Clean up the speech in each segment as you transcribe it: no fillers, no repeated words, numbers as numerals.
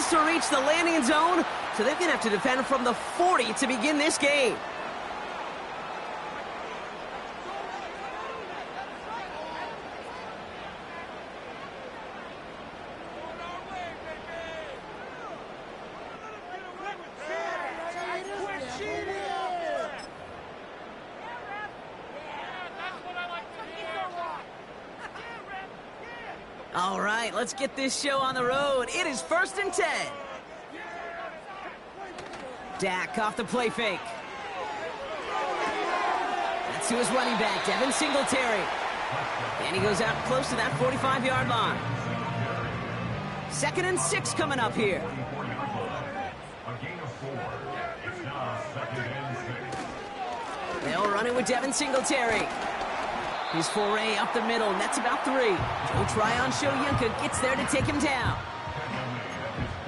struggles to reach the landing zone, so they're going to have to defend from the 40 to begin this game. All right, let's get this show on the road. It is 1st and 10. Dak off the play fake. That's to his running back, Devin Singletary. And he goes out close to that 45-yard line. 2nd and 6 coming up here. They'll run it with Devin Singletary. His foray up the middle, and that's about 3. Joe Tryon Shoyinka gets there to take him down.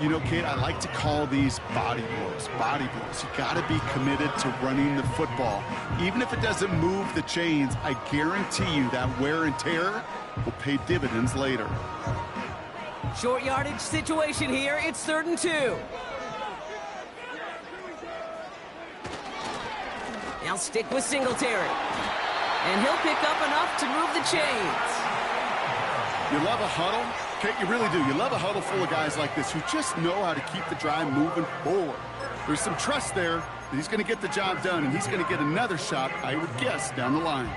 You know, Kate, I like to call these body blows. Body blows. You got to be committed to running the football. Even if it doesn't move the chains, I guarantee you that wear and tear will pay dividends later. Short yardage situation here. It's 3rd and 2. Now stick with Singletary. And he'll pick up enough to move the chains. You love a huddle? Kate, you really do. You love a huddle full of guys like this who just know how to keep the drive moving forward. There's some trust there that he's going to get the job done, and he's going to get another shot, I would guess, down the line.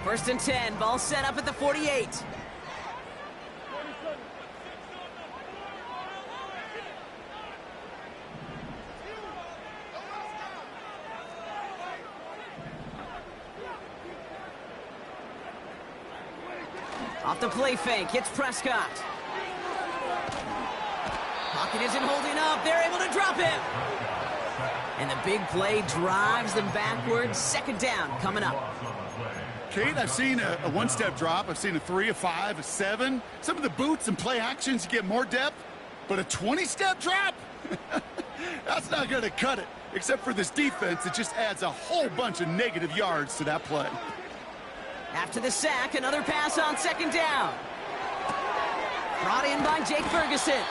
1st and 10. Ball set up at the 48. Off the play fake, it's Prescott. Pocket isn't holding up. They're able to drop him. And the big play drives them backwards. 2nd down coming up. Kate, I've seen a one-step drop. I've seen a 3, a 5, a 7. Some of the boots and play actions, you get more depth. But a 20-step drop? That's not going to cut it. Except for this defense, it just adds a whole bunch of negative yards to that play. After the sack, another pass on 2nd down. Brought in by Jake Ferguson.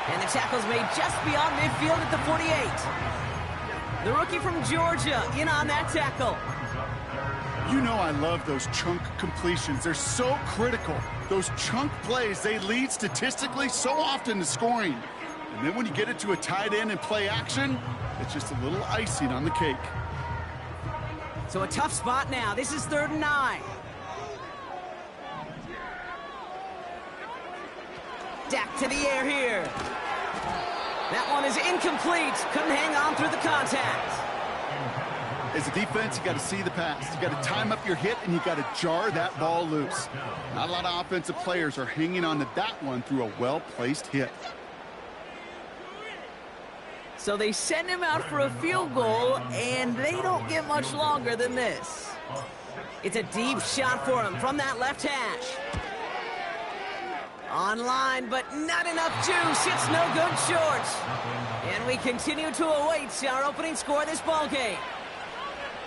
And the tackle's made just beyond midfield at the 48. The rookie from Georgia in on that tackle. You know I love those chunk completions. They're so critical. Those chunk plays, they lead statistically so often to scoring. And then when you get it to a tight end and play action, it's just a little icing on the cake. So a tough spot now. This is 3rd and 9. Dak to the air here. That one is incomplete. Couldn't hang on through the contact. As a defense, you got to see the pass. You got to time up your hit, and you got to jar that ball loose. Not a lot of offensive players are hanging on to that one through a well-placed hit. So they send him out for a field goal, and they don't get much longer than this. It's a deep shot for him from that left hash. Online, but not enough juice. It's no good short. And we continue to await our opening score of this ball game.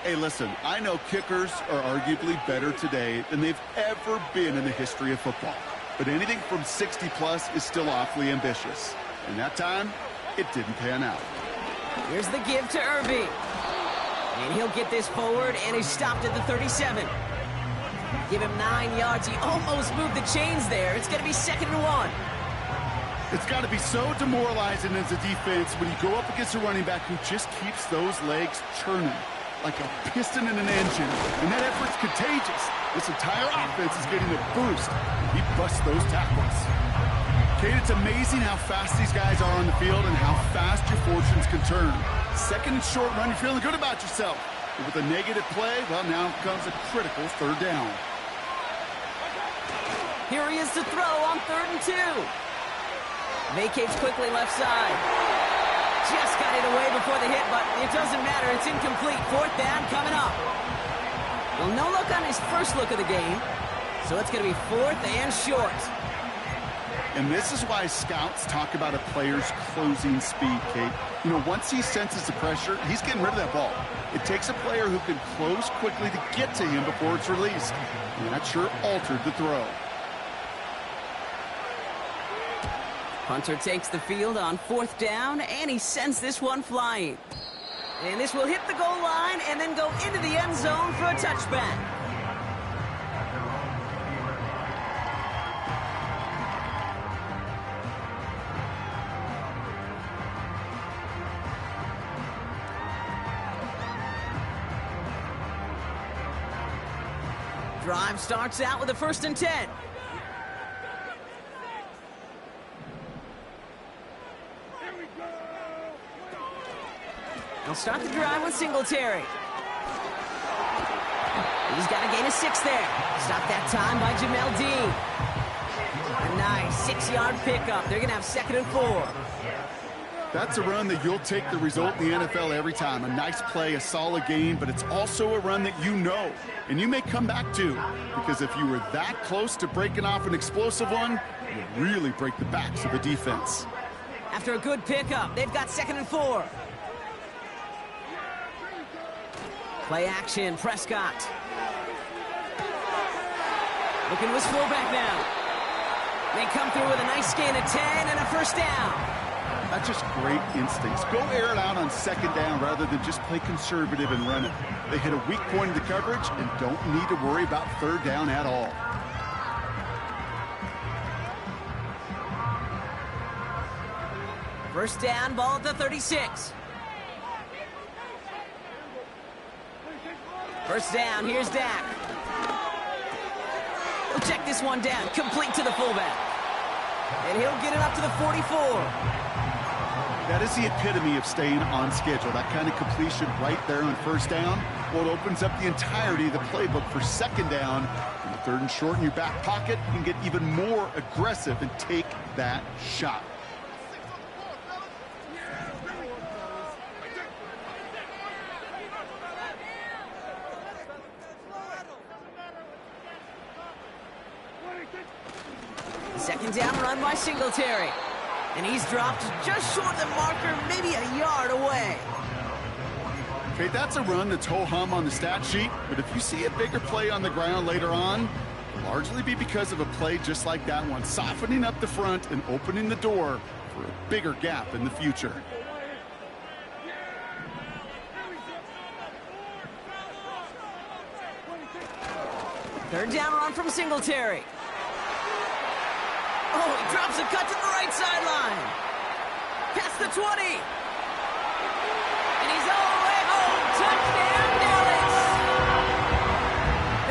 Hey, listen, I know kickers are arguably better today than they've ever been in the history of football. But anything from 60-plus is still awfully ambitious. And that time, it didn't pan out. Here's the give to Irby. And he'll get this forward, and he's stopped at the 37. Give him 9 yards. He almost moved the chains there. It's going to be 2nd and 1. It's got to be so demoralizing as a defense when you go up against a running back who just keeps those legs churning like a piston in an engine. And that effort's contagious. This entire offense is getting a boost. He busts those tackles. Kate, it's amazing how fast these guys are on the field and how fast your fortunes can turn. 2nd and short run, you're feeling good about yourself. But with a negative play, well, now comes a critical 3rd down. Here he is to throw on 3rd and 2. Vacates quickly left side. Just got it away before the hit, but it doesn't matter. It's incomplete. 4th down coming up. Well, no look on his first look of the game. So it's going to be 4th and short. And this is why scouts talk about a player's closing speed, Kate. You know, once he senses the pressure, he's getting rid of that ball. It takes a player who can close quickly to get to him before it's released. And that sure altered the throw. Punter takes the field on 4th down, and he sends this one flying. And this will hit the goal line and then go into the end zone for a touchback. Drive starts out with a 1st and 10. They'll start the drive with Singletary. He's got to gain a 6 there. Stop that time by Jamel Dean. A nice 6-yard pickup. They're going to have 2nd and 4. That's a run that you'll take the result in the NFL every time. A nice play, a solid game, but it's also a run that you know, and you may come back to, because if you were that close to breaking off an explosive one, it would really break the backs of the defense. After a good pickup, they've got 2nd and 4. Play action, Prescott. Looking to his fullback now. They come through with a nice gain of 10 and a 1st down. That's just great instincts. Go air it out on 2nd down rather than just play conservative and run it. They hit a weak point in the coverage and don't need to worry about 3rd down at all. First down, ball at the 36. First down, here's Dak. He'll check this one down, complete to the fullback. And he'll get it up to the 44. That is the epitome of staying on schedule. That kind of completion right there on 1st down. Well, it opens up the entirety of the playbook for 2nd down. And the 3rd and short in your back pocket, you can get even more aggressive and take that shot. Second down run by Singletary. And he's dropped just short of the marker, maybe a yard away. Okay, that's a run that's ho-hum on the stat sheet, but if you see a bigger play on the ground later on, it'll largely be because of a play just like that one, softening up the front and opening the door for a bigger gap in the future. Third down run from Singletary. Oh, he drops a cut to the right sideline. Past the 20. And he's all the way home. Touchdown, Dallas.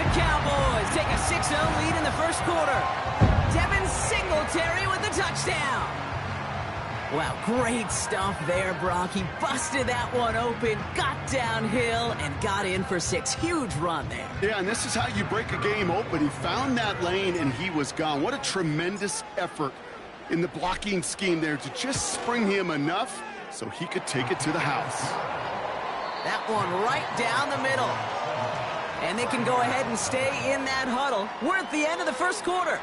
The Cowboys take a 6-0 lead in the 1st quarter. Devin Singletary with the touchdown. Wow, great stuff there, Brock. He busted that one open, got downhill, and got in for 6. Huge run there. Yeah, and this is how you break a game open. He found that lane, and he was gone. What a tremendous effort in the blocking scheme there to just spring him enough so he could take it to the house. That one right down the middle. And they can go ahead and stay in that huddle. We're at the end of the 1st quarter.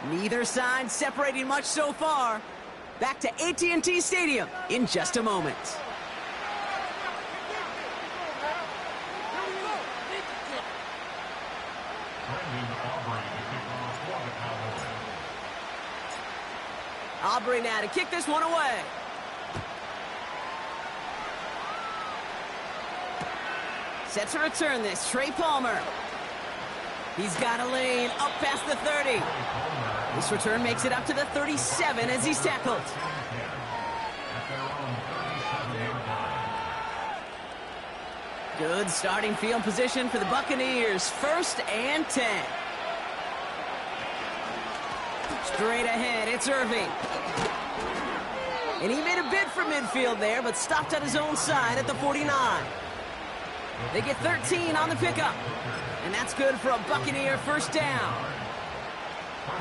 Neither side separating much so far. Back to AT&T Stadium in just a moment. Aubrey now to kick this one away. Set to return this, Trey Palmer. He's got a lane up past the 30. This return makes it up to the 37 as he's tackled. Good starting field position for the Buccaneers. 1st and 10. Straight ahead, it's Irving. And he made a bid for midfield there, but stopped at his own side at the 49. They get 13 on the pickup. And that's good for a Buccaneer 1st down.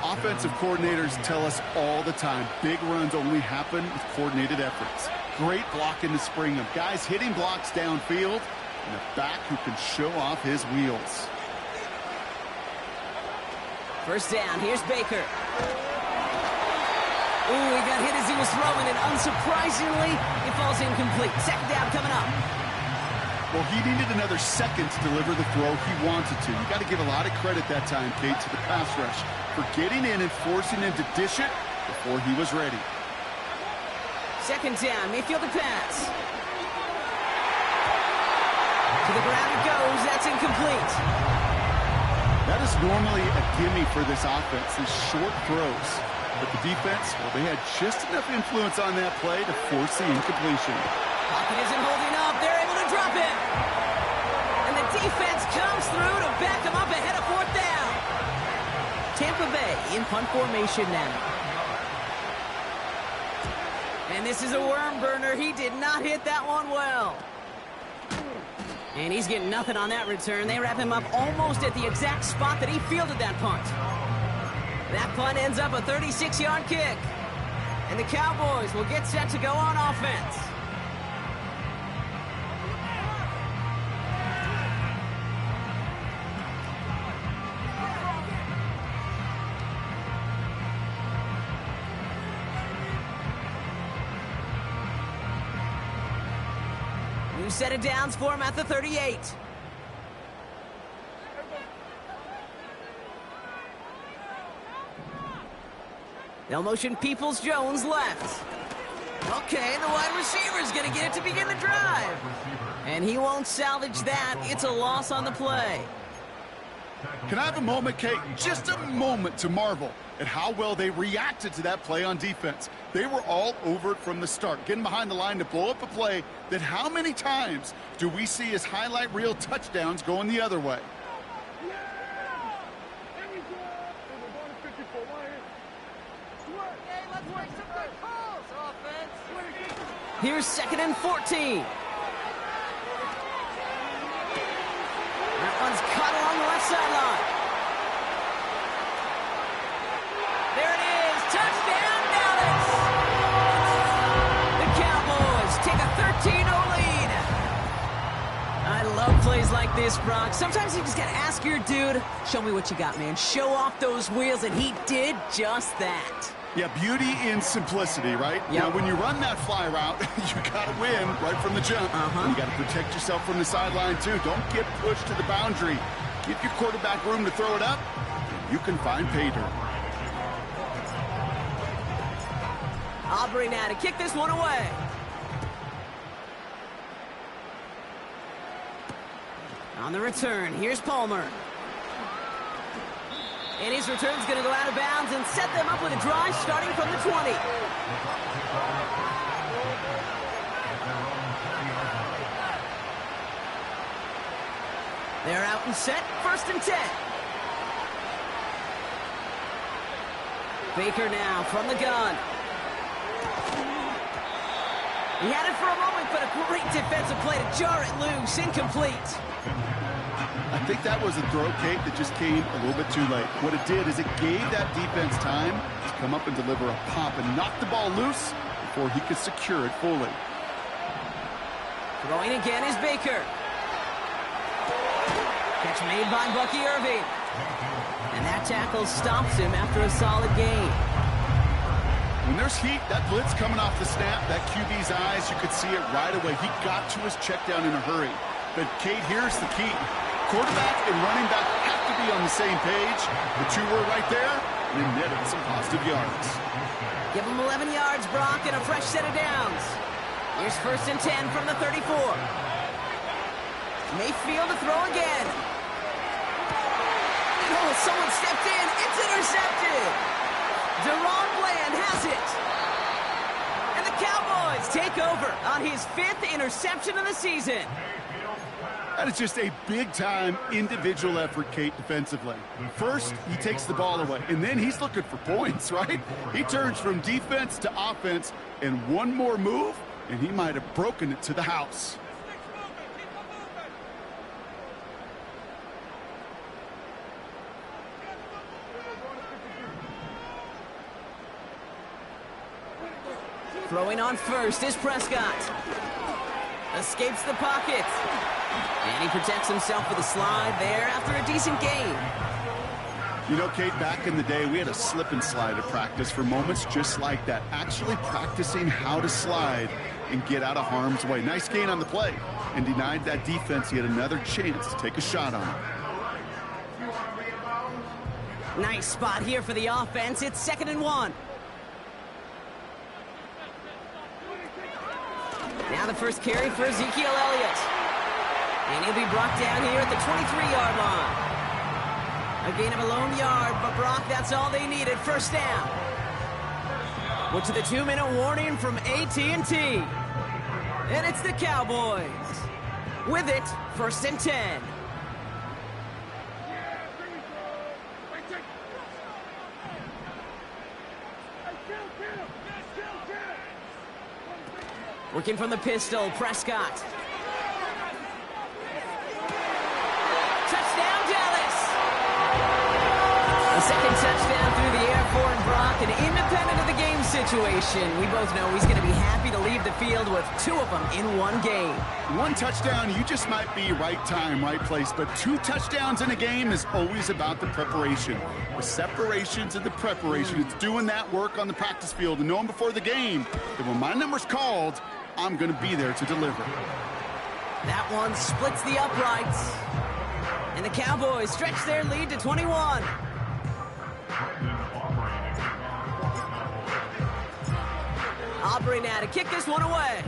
Offensive coordinators tell us all the time, big runs only happen with coordinated efforts. Great blocking to spring them. Guys hitting blocks downfield, and a back who can show off his wheels. 1st down, here's Baker. Ooh, he got hit as he was throwing, and unsurprisingly, it falls incomplete. 2nd down coming up. Well, he needed another second to deliver the throw he wanted to. You got to give a lot of credit that time, Kate, to the pass rush for getting in and forcing him to dish it before he was ready. Second down, Mayfield to pass. To the ground it goes, that's incomplete. That is normally a gimme for this offense, these short throws. But the defense, well, they had just enough influence on that play to force the incompletion. Pocket isn't holding up, they're able to drop it. And the defense comes through to back them up ahead of fourth down. Tampa Bay in punt formation now. And this is a worm burner. He did not hit that one well. And he's getting nothing on that return. They wrap him up almost at the exact spot that he fielded that punt. That punt ends up a 36-yard kick. And the Cowboys will get set to go on offense. New set of downs for him at the 38. They'll motion Peoples-Jones left. Okay, the wide receiver's going to get it to begin the drive. And he won't salvage that. It's a loss on the play. Can I have a moment, Kate? Just a moment to marvel at how well they reacted to that play on defense. They were all over it from the start, getting behind the line to blow up a play that how many times do we see as highlight reel touchdowns going the other way? Here's 2nd and 14. That one's caught along the left sideline. There it is. Touchdown, Dallas. The Cowboys take a 13-0 lead. I love plays like this, Brock. Sometimes you just got to ask your dude, show me what you got, man. Show off those wheels, and he did just that. Yeah, beauty in simplicity, right? Yep. Now, when you run that fly route, you got to win right from the jump. You got to protect yourself from the sideline, too. Don't get pushed to the boundary. Give your quarterback room to throw it up, and you can find pay dirt. Aubrey now to kick this one away. On the return, here's Palmer. And his return's going to go out of bounds and set them up with a drive starting from the 20. They're out and set, 1st and 10. Baker now from the gun. He had it for a moment, but a great defensive play to jar it loose, incomplete. I think that was a throw, Kate, that just came a little bit too late. What it did is it gave that defense time to come up and deliver a pop and knock the ball loose before he could secure it fully. Throwing again is Baker. Catch made by Bucky Irving. And that tackle stops him after a solid gain. When there's heat, that blitz coming off the snap, that QB's eyes, you could see it right away. He got to his check down in a hurry. But, Kate, here's the key. Quarterback and running back have to be on the same page. The two were right there, and they netted some positive yards. Give him 11 yards, Brock, and a fresh set of downs. Here's 1st and 10 from the 34. Mayfield to throw again. Oh, someone stepped in. It's intercepted. Deron Bland has it. And the Cowboys take over on his 5th interception of the season. That is just a big-time individual effort, Kate, defensively. First, he takes the ball away, and then he's looking for points, right? He turns from defense to offense, and one more move, and he might have broken it to the house. Throwing on first is Prescott. Escapes the pocket. And he protects himself with a slide there after a decent gain. You know, Kate, back in the day, we had a slip and slide at practice for moments just like that. Actually practicing how to slide and get out of harm's way. Nice gain on the play. And denied that defense yet another chance to take a shot on him. Nice spot here for the offense. It's 2nd and 1. Now the first carry for Ezekiel Elliott. And he'll be brought down here at the 23-yard line. A gain of a lone yard, but Brock, that's all they needed. First down. We're to the 2-minute warning from AT&T. And it's the Cowboys. With it, 1st and 10. Working from the pistol, Prescott. Touchdown, Dallas! A second touchdown through the air for Brock, and independent of the game situation, we both know he's going to be happy to leave the field with 2 of them in one game. 1 touchdown, you just might be right time, right place, but 2 touchdowns in a game is always about the preparation. The separations and the preparation. It's doing that work on the practice field and knowing before the game that when my number's called, I'm going to be there to deliver. That one splits the uprights. And the Cowboys stretch their lead to 21. Aubrey now to kick this one away.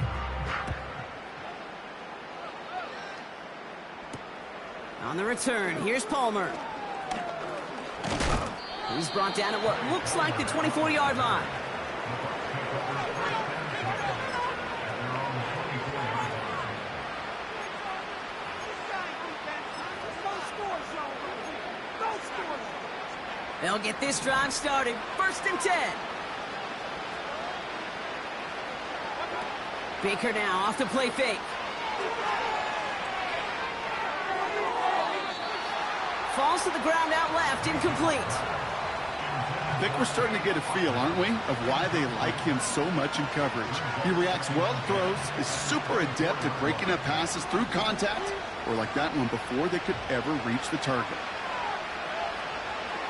On the return, here's Palmer. He's brought down at what looks like the 24-yard line. They'll get this drive started. 1st and 10. Baker now off the play fake. Falls to the ground out left, incomplete. I think we're starting to get a feel, aren't we, of why they like him so much in coverage. He reacts well to throws, is super adept at breaking up passes through contact, or like that one before they could ever reach the target.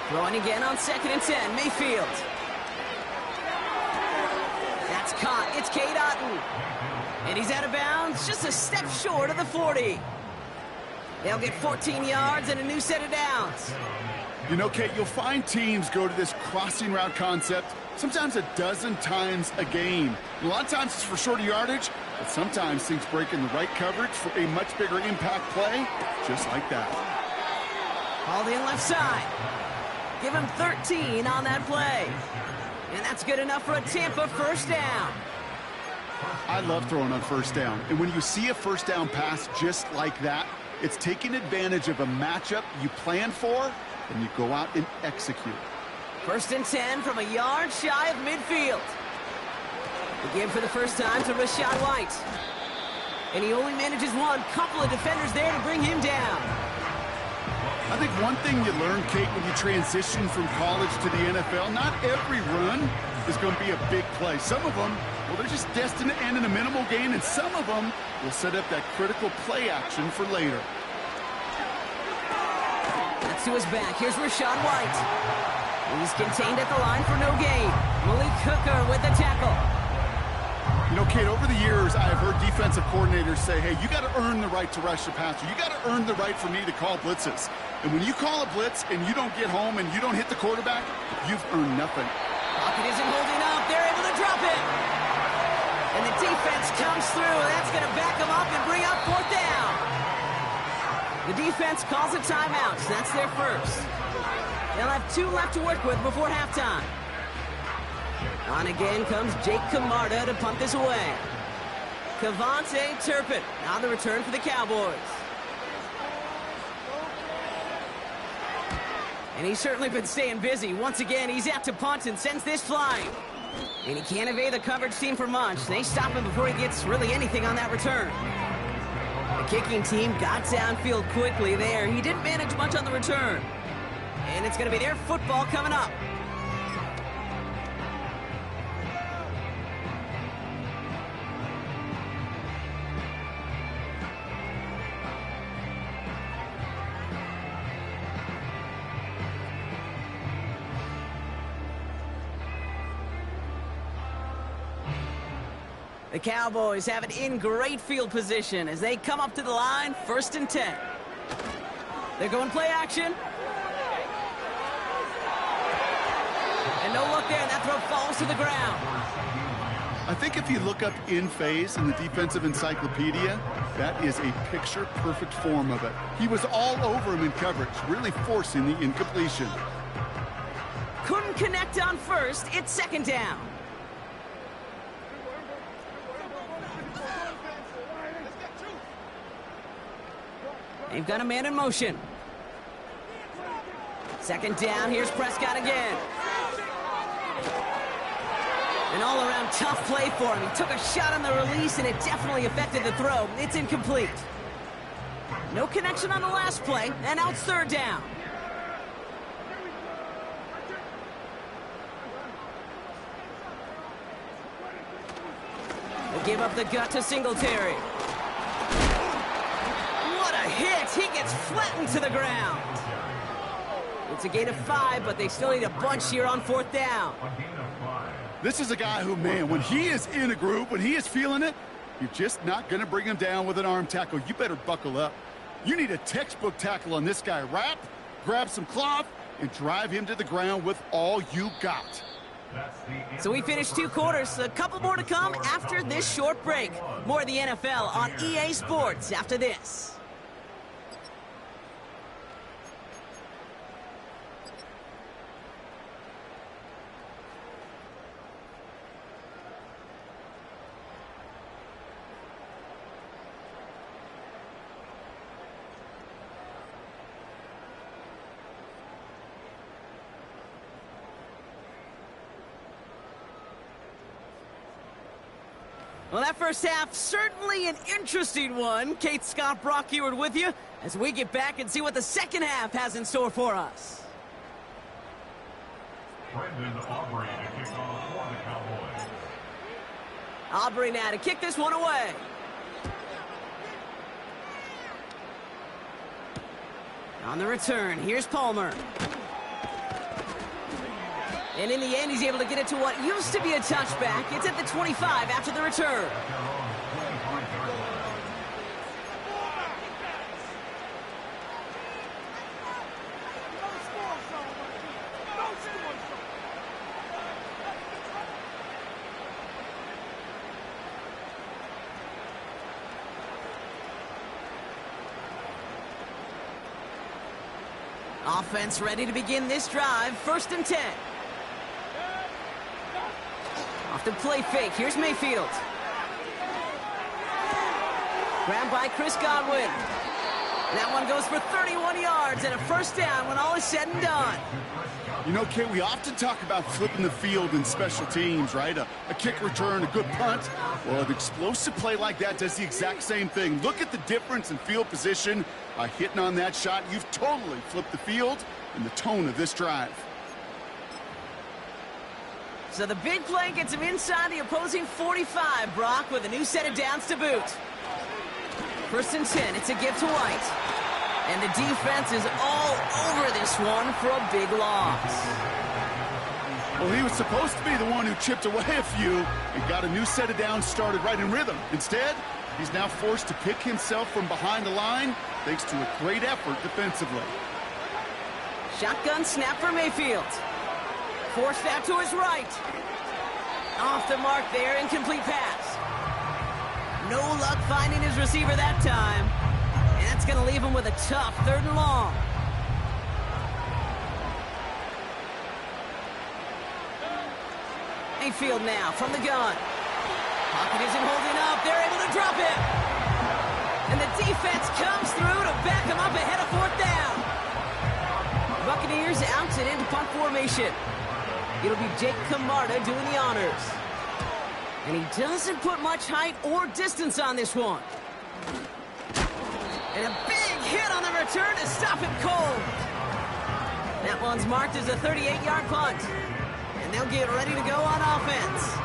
Throwing again on 2nd and 10, Mayfield. That's caught, it's Cade Otton. And he's out of bounds, just a step short of the 40. They'll get 14 yards and a new set of downs. You know, Kate, you'll find teams go to this crossing route concept sometimes a dozen times a game. A lot of times it's for shorter yardage, but sometimes things break in the right coverage for a much bigger impact play, just like that. Hauled in left side. Give him 13 on that play. And that's good enough for a Tampa first down. I love throwing on first down. And when you see a first down pass just like that, it's taking advantage of a matchup you plan for, and you go out and execute. 1st and 10 from a yard shy of midfield. The give for the first time to Rachaad White. And he only manages one. Couple of defenders there to bring him down. I think one thing you learn, Kate, when you transition from college to the NFL, not every run is going to be a big play. Some of them, well, they're just destined to end in a minimal gain, and some of them will set up that critical play action for later. That's to his back. Here's Rachaad White. He's contained at the line for no gain. Malik Hooker with the tackle. You know, Kate, over the years, I have heard defensive coordinators say, hey, you got to earn the right to rush the passer. You got to earn the right for me to call blitzes. And when you call a blitz and you don't get home and you don't hit the quarterback, you've earned nothing. Pocket isn't holding up. They're able to drop it. And the defense comes through. That's going to back them up and bring up 4th down. The defense calls a timeout. So that's their first. They'll have 2 left to work with before halftime. On again comes Jake Camarda to punt this away. Kevontae Turpin on the return for the Cowboys. And he's certainly been staying busy. Once again, he's out to punt and sends this flying. And he can't evade the coverage team for much. They stop him before he gets really anything on that return. The kicking team got downfield quickly there. He didn't manage much on the return. And it's going to be their football coming up. The Cowboys have it in great field position as they come up to the line, 1st and 10. They're going play action. And no look there, and that throw falls to the ground. I think if you look up in phase in the defensive encyclopedia, that is a picture-perfect form of it. He was all over him in coverage, really forcing the incompletion. Couldn't connect on first. It's second down. They've got a man in motion. Second down. Here's Prescott again. An all-around tough play for him. He took a shot on the release, and it definitely affected the throw. It's incomplete. No connection on the last play, and now it's third down. They give up the gut to Singletary. What a hit! He gets flattened to the ground. It's a gain of 5, but they still need a bunch here on fourth down. This is a guy who, man, when he is in a group, when he is feeling it, you're just not going to bring him down with an arm tackle. You better buckle up. You need a textbook tackle on this guy. Wrap, grab some cloth, and drive him to the ground with all you got. So we finished 2 quarters. A couple more to come after this short break. More of the NFL on EA Sports after this. Well, that first half, certainly an interesting one. Kate Scott, Brock Eward with you as we get back and see what the second half has in store for us. Brendan Aubrey to kick off for the Cowboys. Aubrey now to kick this one away. On the return, here's Palmer. And in the end, he's able to get it to what used to be a touchback. It's at the 25 after the return. Offense ready to begin this drive. 1st and 10. Off the play fake. Here's Mayfield. Grabbed by Chris Godwin. That one goes for 31 yards and a first down when all is said and done. You know, Kate, we often talk about flipping the field in special teams, right? A kick return, a good punt. Well, an explosive play like that does the exact same thing. Look at the difference in field position. By hitting on that shot, you've totally flipped the field and the tone of this drive. So the big play gets him inside the opposing 45, Brock, with a new set of downs to boot. 1st and 10, it's a give to White. And the defense is all over this one for a big loss. Well, he was supposed to be the one who chipped away a few and got a new set of downs started right in rhythm. Instead, he's now forced to pick himself from behind the line thanks to a great effort defensively. Shotgun snap for Mayfield. Forced out to his right. Off the mark there, incomplete pass. No luck finding his receiver that time. And that's going to leave him with a tough 3rd and long. Mayfield now from the gun. Pocket isn't holding up. They're able to drop it. And the defense comes through to back him up ahead of 4th down. Buccaneers out and into punt formation. It'll be Jake Camarda doing the honors. And he doesn't put much height or distance on this one. And a big hit on the return to stop him cold. That one's marked as a 38-yard punt. And they'll get ready to go on offense.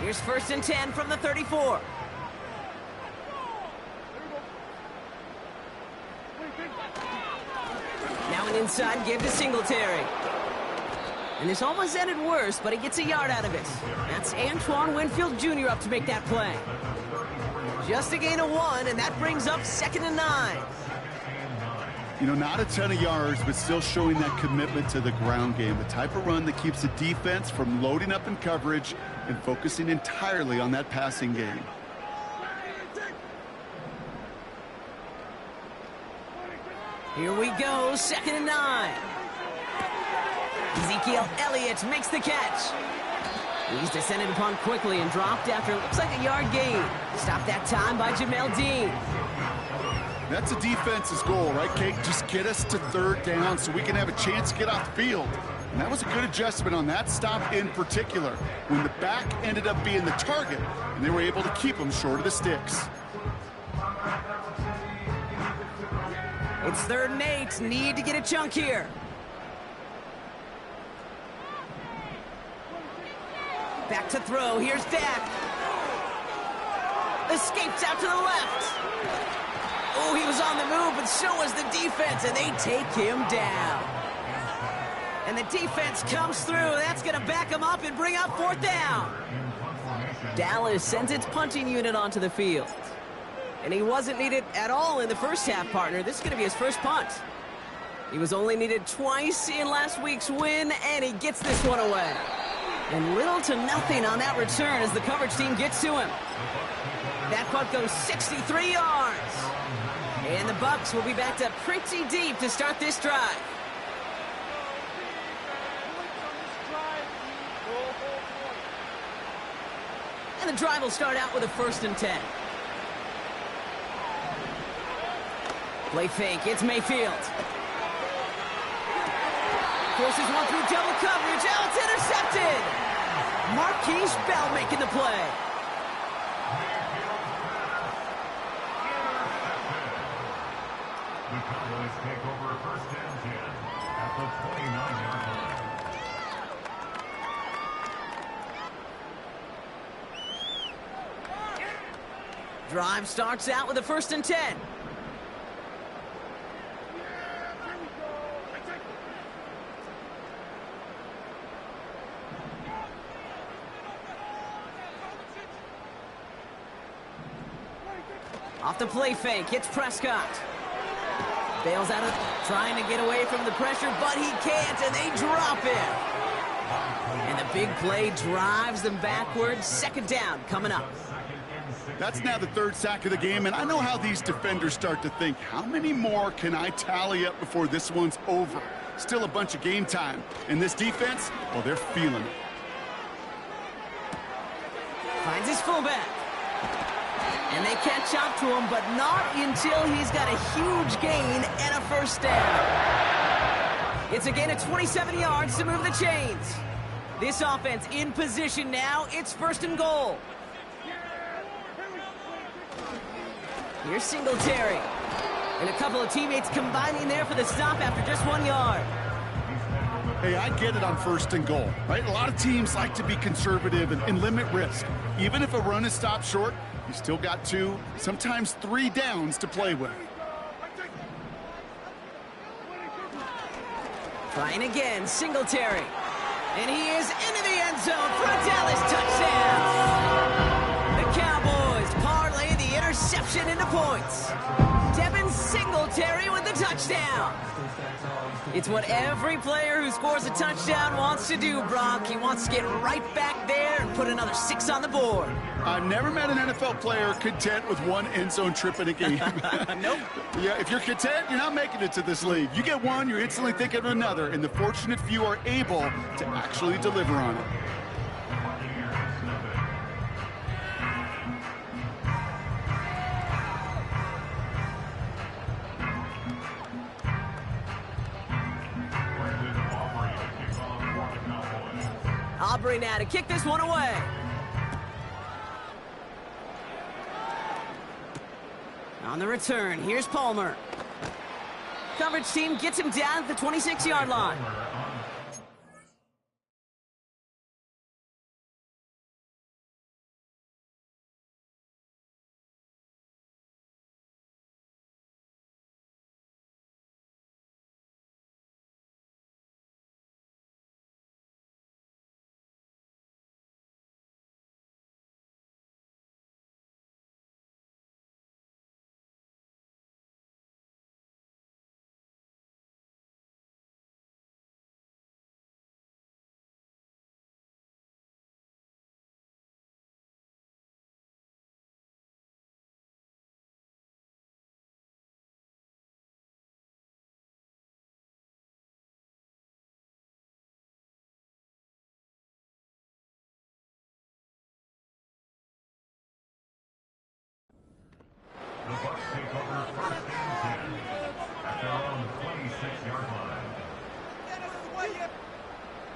Here's 1st and 10 from the 34. Now an inside give to Singletary. And this almost ended worse, but he gets a yard out of it. That's Antoine Winfield Jr. up to make that play. Just a gain of 1, and that brings up 2nd and 9. You know, not a ton of yards, but still showing that commitment to the ground game. The type of run that keeps the defense from loading up in coverage and focusing entirely on that passing game. Here we go, 2nd and 9. Ezekiel Elliott makes the catch. He's descended upon quickly and dropped after it looks like a yard gain. Stopped that time by Jamel Dean. That's a defense's goal, right, Kate? Just get us to 3rd down so we can have a chance to get off the field. And that was a good adjustment on that stop in particular, when the back ended up being the target, and they were able to keep him short of the sticks. It's 3rd and 8. Need to get a chunk here. Back to throw. Here's Dak. Escapes out to the left. Oh, he was on the move, but so was the defense, and they take him down. And the defense comes through. That's going to back him up and bring up 4th down. Dallas sends its punting unit onto the field. And he wasn't needed at all in the first half, partner. This is going to be his first punt. He was only needed twice in last week's win, and he gets this one away. And little to nothing on that return as the coverage team gets to him. That punt goes 63 yards. And the Bucs will be backed up pretty deep to start this drive. And the drive will start out with a 1st and 10. Play fake, it's Mayfield. Forces one through double coverage. Oh, it's intercepted. Marquise Bell making the play. The Cowboys take over 1st and 10 at the 29-yard line. Drive starts out with a 1st and 10. Off the play fake, it's Prescott. Bails out of trying to get away from the pressure, but he can't, and they drop him. And the big play drives them backwards. 2nd down coming up. That's now the 3rd sack of the game, and I know how these defenders start to think, how many more can I tally up before this one's over? Still a bunch of game time. And this defense, well, they're feeling it. Finds his fullback. And they catch up to him, but not until he's got a huge gain and a 1st down. It's a gain of 27 yards to move the chains. This offense in position now. It's 1st and goal. Here's Singletary. And a couple of teammates combining there for the stop after just 1 yard. Hey, I get it on 1st and goal, right? A lot of teams like to be conservative and limit risk. Even if a run is stopped short, you still got 2, sometimes 3 downs to play with. Trying again, Singletary. And he is into the end zone for a Dallas touchdown. The Cowboys parlay the interception into points. Devin Singletary with the touchdown. It's what every player who scores a touchdown wants to do, Brock. He wants to get right back there and put another 6 on the board. I've never met an NFL player content with 1 end zone trip in a game. Nope. Yeah, if you're content, you're not making it to this league. You get 1, you're instantly thinking of another, and the fortunate few are able to actually deliver on it. Aubrey now to kick this one away. On the return, here's Palmer. Coverage team gets him down at the 26-yard line.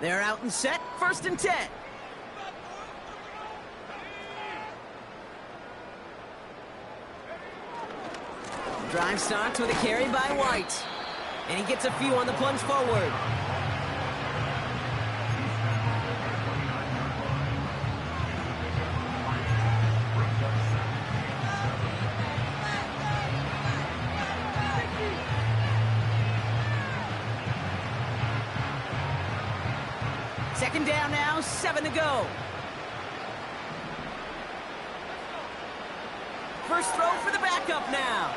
They're out and set, 1st and 10. Drive starts with a carry by White. And he gets a few on the plunge forward. Second down now, 7 to go. First throw for the backup now.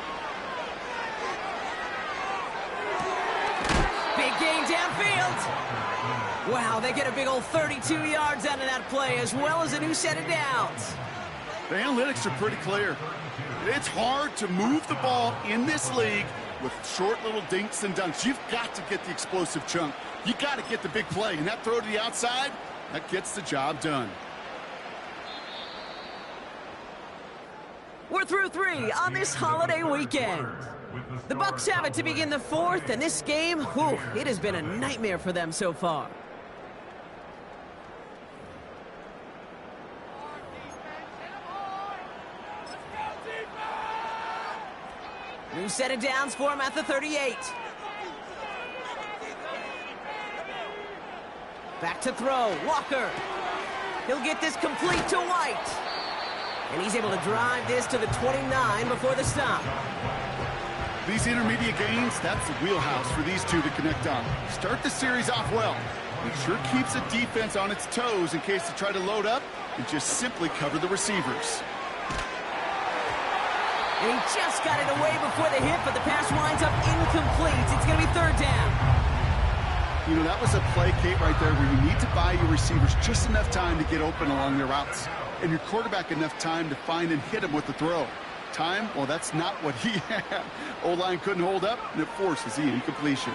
Big gain downfield. Wow, they get a big old 32 yards out of that play, as well as a new set of downs. The analytics are pretty clear. It's hard to move the ball in this league with short little dinks and dunks. You've got to get the explosive chunk. You got to get the big play, and that throw to the outside, that gets the job done. We're through 3 on this holiday weekend. The Bucs have it to begin the 4th, and this game, whew, it has been a nightmare for them so far. New set of downs for him at the 38. Back to throw, Walker. He'll get this complete to White. And he's able to drive this to the 29 before the stop. These intermediate gains, that's the wheelhouse for these two to connect on. Start the series off well. It sure keeps the defense on its toes in case they try to load up and just simply cover the receivers. And he just got it away before the hit, but the pass winds up incomplete. It's going to be 3rd down. You know, that was a play, Kate, right there where you need to buy your receivers just enough time to get open along their routes. And your quarterback enough time to find and hit him with the throw. Time, well, that's not what he had. O-line couldn't hold up, and it forces the incompletion.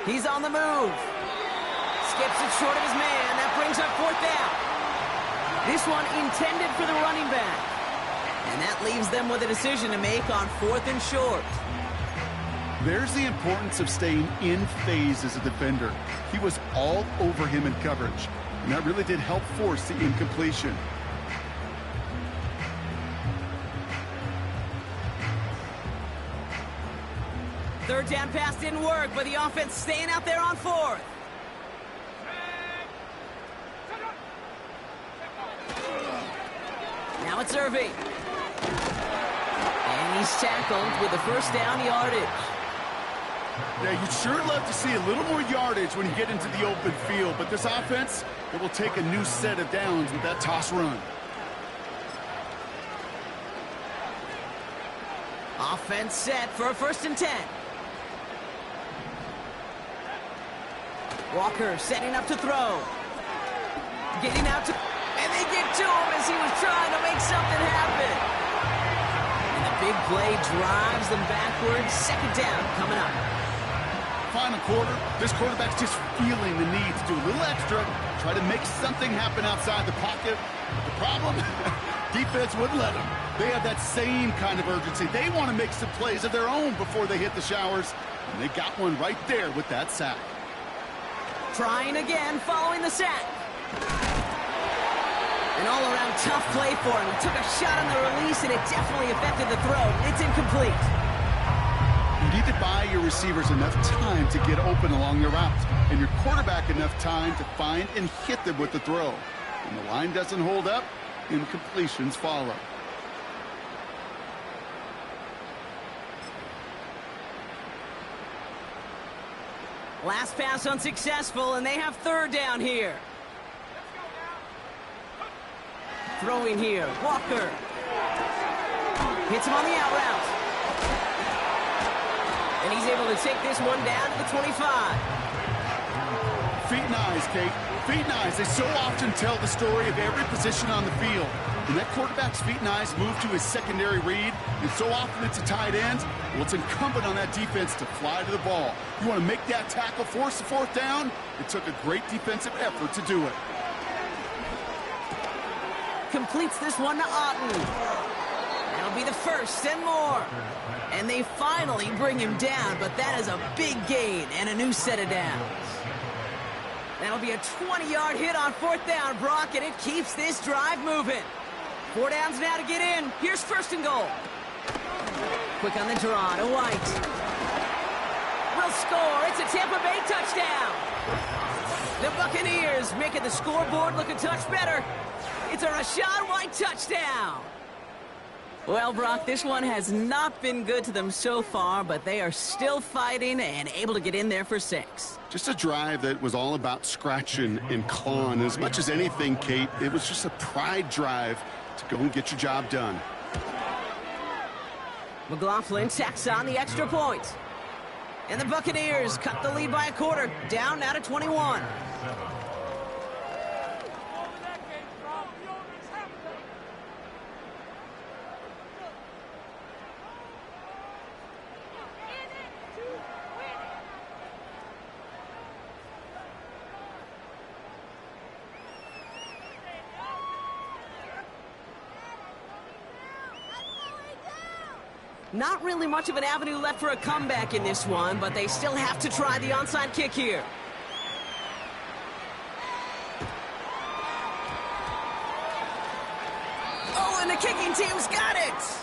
He's on the move. Skips it short of his man. That brings up 4th down. This one intended for the running back. And that leaves them with a decision to make on 4th and short. There's the importance of staying in phase as a defender. He was all over him in coverage, and that really did help force the incompletion. Third down pass didn't work, but the offense staying out there on 4th. Now it's Irving. And he's tackled with the 1st down yardage. Yeah, you'd sure love to see a little more yardage when you get into the open field, but this offense, it will take a new set of downs with that toss run. Offense set for a 1st and 10. Walker setting up to throw. Getting out to... And they get to him as he was trying to make something happen. And the big play drives them backwards. 2nd down coming up. Final quarter, this quarterback's just feeling the need to do a little extra, try to make something happen outside the pocket. But the problem, defense wouldn't let them. They have that same kind of urgency. They want to make some plays of their own before they hit the showers. And they got one right there with that sack. Trying again following the sack. An all-around tough play for him. He took a shot on the release, and it definitely affected the throw. It's incomplete. You need to buy your receivers enough time to get open along their routes, and your quarterback enough time to find and hit them with the throw. When the line doesn't hold up, incompletions follow. Last pass unsuccessful, and they have 3rd down here. Throwing here, Walker. Hits him on the out route. And he's able to take this one down to the 25. Feet and eyes, Kate. Feet and eyes. They so often tell the story of every position on the field. When that quarterback's feet and eyes move to his secondary read, and so often it's a tight end, well, it's incumbent on that defense to fly to the ball. You want to make that tackle, force the 4th down? It took a great defensive effort to do it. Completes this one to Otten. Now That'll be the first and more. And they finally bring him down, but that is a big gain and a new set of downs. That'll be a 20-yard hit on 4th down, Brock, and it keeps this drive moving. 4 downs now to get in. Here's 1st and goal. Quick on the draw to White. Will score. It's a Tampa Bay touchdown. The Buccaneers making the scoreboard look a touch better. It's a Rachaad White touchdown. Well, Brock, this one has not been good to them so far, but they are still fighting and able to get in there for 6. Just a drive that was all about scratching and clawing. As much as anything, Kate, it was just a pride drive to go and get your job done. McLaughlin tacks on the extra point. And the Buccaneers cut the lead by a quarter, down now to 21. Not really much of an avenue left for a comeback in this one, but they still have to try the onside kick here. Oh, and the kicking team's got it!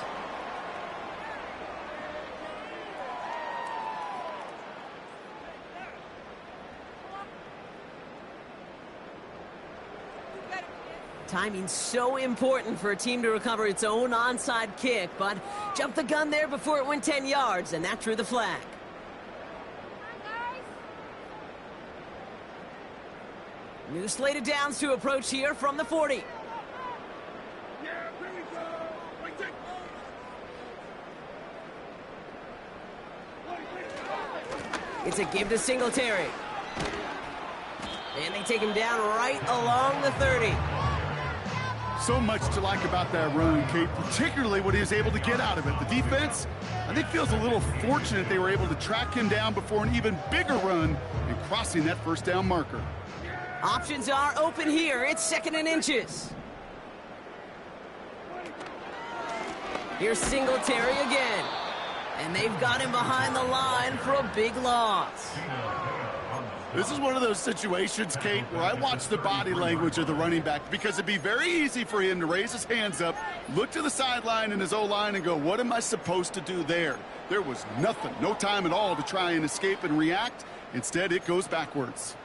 Timing's so important for a team to recover its own onside kick, but jumped the gun there before it went 10 yards, and that drew the flag. New slate of downs to approach here from the 40. It's a give to Singletary. And they take him down right along the 30. So much to like about that run, Kate, particularly what he was able to get out of it. The defense, I think, feels a little fortunate they were able to track him down before an even bigger run and crossing that 1st down marker. Options are open here. It's 2nd and inches. Here's Singletary again. And they've got him behind the line for a big loss. This is one of those situations, Kate, where I watch the body language of the running back, because it'd be very easy for him to raise his hands up, look to the sideline in his O-line and go, what am I supposed to do there? There was nothing, no time at all to try and escape and react. Instead, it goes backwards.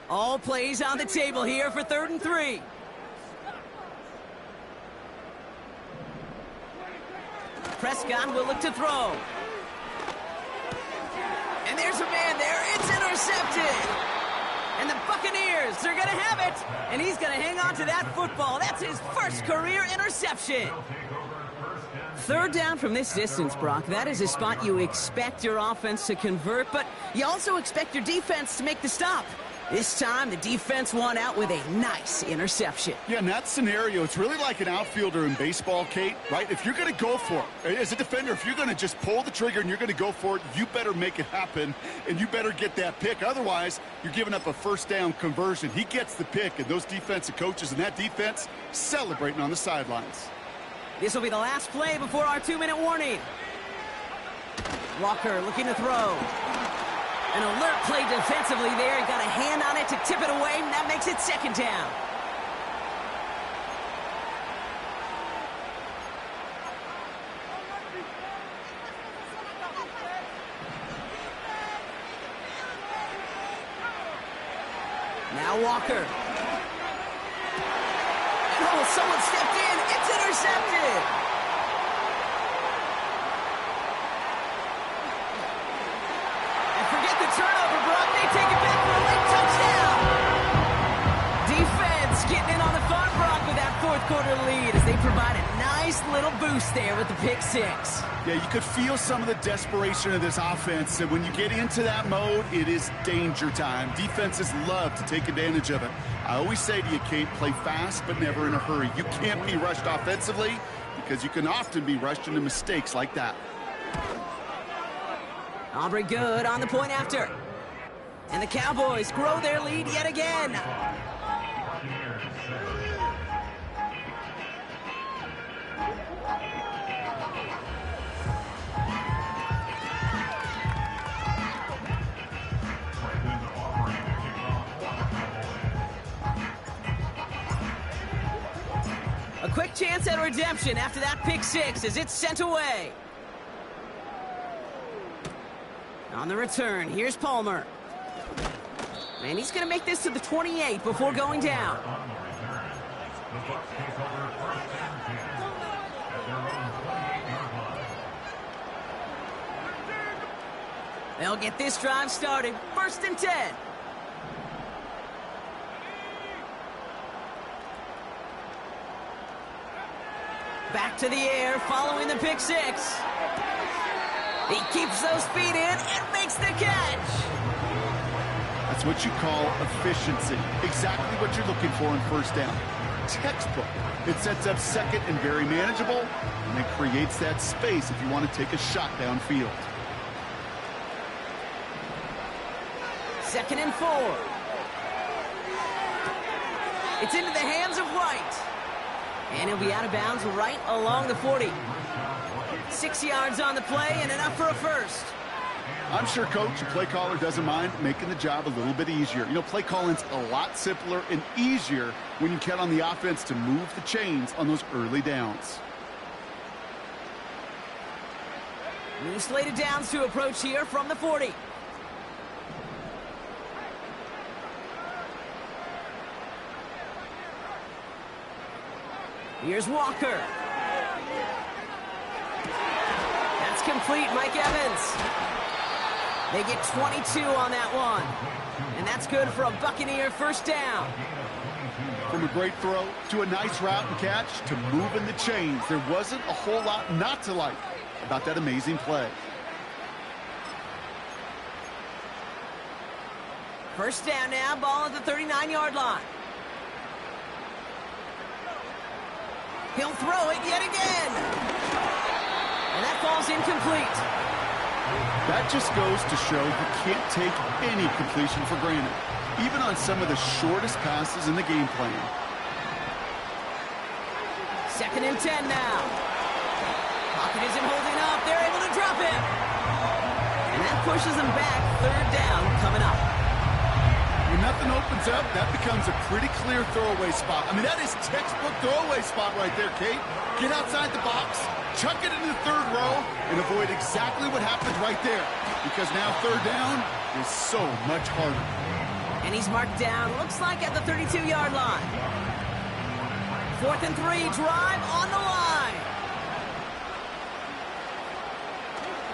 All plays on the table here for 3rd and 3. Prescott will look to throw. And there's a man there. It's intercepted. And the Buccaneers, they're going to have it. And he's going to hang on to that football. That's his first career interception. 3rd down from this distance, Brock. That is a spot you expect your offense to convert, but you also expect your defense to make the stop. This time, the defense won out with a nice interception. Yeah, in that scenario, it's really like an outfielder in baseball, Kate, right? If you're going to go for it, as a defender, if you're going to just pull the trigger and you're going to go for it, you better make it happen, and you better get that pick. Otherwise, you're giving up a 1st down conversion. He gets the pick, and those defensive coaches and that defense celebrating on the sidelines. This will be the last play before our 2-minute warning. Walker looking to throw. An alert play defensively there. He got a hand on it to tip it away, and that makes it 2nd down. Now Walker. Oh, someone stepped in. It's intercepted. Turnover, Brock. They take it back for a late touchdown. Defense getting in on the fun, Brock, with that 4th quarter lead as they provide a nice little boost there with the pick 6. Yeah, you could feel some of the desperation of this offense, and when you get into that mode, it is danger time. Defenses love to take advantage of it. I always say to you, Kate, play fast but never in a hurry. You can't be rushed offensively because you can often be rushed into mistakes like that. Aubrey good on the point after. And the Cowboys grow their lead yet again. A quick chance at redemption after that pick six as it's sent away. On the return, here's Palmer. And he's going to make this to the 28 before going down. They'll get this drive started. 1st and 10. Back to the air following the pick six. He keeps those feet in and makes the catch. That's what you call efficiency. Exactly what you're looking for in 1st down. Textbook. It sets up 2nd and very manageable, and it creates that space if you want to take a shot downfield. 2nd and 4. It's into the hands of White. And he'll be out of bounds right along the 40. 6 yards on the play and enough for a first. I'm sure coach and play caller doesn't mind making the job a little bit easier. You know, play calling's a lot simpler and easier when you count on the offense to move the chains on those early downs. New slated downs to approach here from the 40. Here's Walker. That's complete, Mike Evans. They get 22 on that one. And that's good for a Buccaneer 1st down. From a great throw to a nice route and catch to moving the chains, there wasn't a whole lot not to like about that amazing play. 1st down now, ball at the 39-yard line. He'll throw it yet again. And that falls incomplete. That just goes to show you can't take any completion for granted, even on some of the shortest passes in the game plan. 2nd and 10 now. Pocket isn't holding up. They're able to drop it. And that pushes them back. 3rd down coming up. When nothing opens up, that becomes a pretty clear throwaway spot. I mean, that is textbook throwaway spot right there, Kate. Get outside the box, chuck it into the 3rd row, and avoid exactly what happened right there. Because now 3rd down is so much harder. And he's marked down, looks like at the 32-yard line. 4th and 3, drive on the line.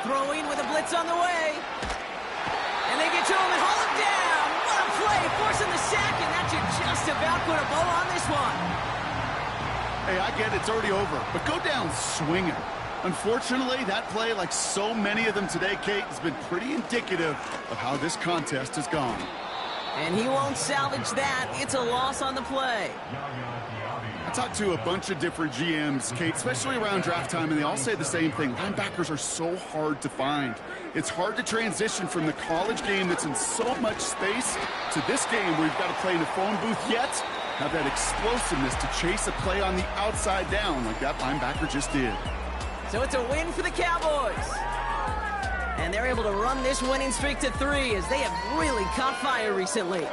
Throwing with a blitz on the way. And they get to him and haul him down. What a play, forcing the sack, and that should just about put a bow on this one. Hey, I get it, it's already over, but go down swinging. Unfortunately, that play, like so many of them today, Kate, has been pretty indicative of how this contest has gone. And he won't salvage that. It's a loss on the play. I talked to a bunch of different GMs, Kate, especially around draft time, and they all say the same thing. Linebackers are so hard to find. It's hard to transition from the college game that's in so much space to this game where you've got to play in a phone booth yet have that explosiveness to chase a play on the outside down like that linebacker just did. So it's a win for the Cowboys. And they're able to run this winning streak to 3 as they have really caught fire recently.